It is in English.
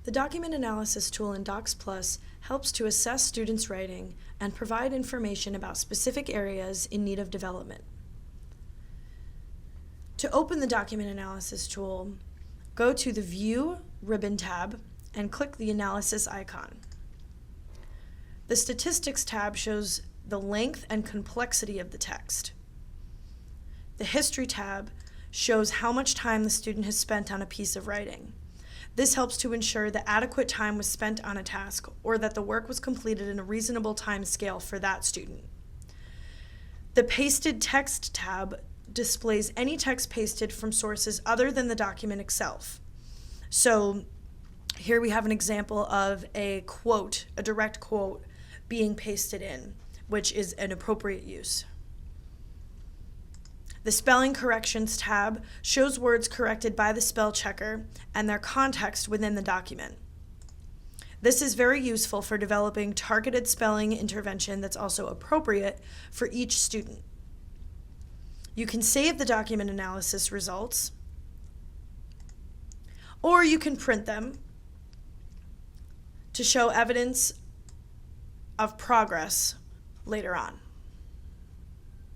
The document analysis tool in Docs Plus helps to assess students' writing and provide information about specific areas in need of development. To open the document analysis tool, go to the View ribbon tab and click the analysis icon. The Statistics tab shows the length and complexity of the text. The History tab shows how much time the student has spent on a piece of writing. This helps to ensure that adequate time was spent on a task or that the work was completed in a reasonable time scale for that student. The Pasted Text tab displays any text pasted from sources other than the document itself. So here we have an example of a quote, a direct quote, being pasted in, which is an appropriate use. The Spelling Corrections tab shows words corrected by the spell checker and their context within the document. This is very useful for developing targeted spelling intervention that's also appropriate for each student. You can save the document analysis results, or you can print them to show evidence of progress later on.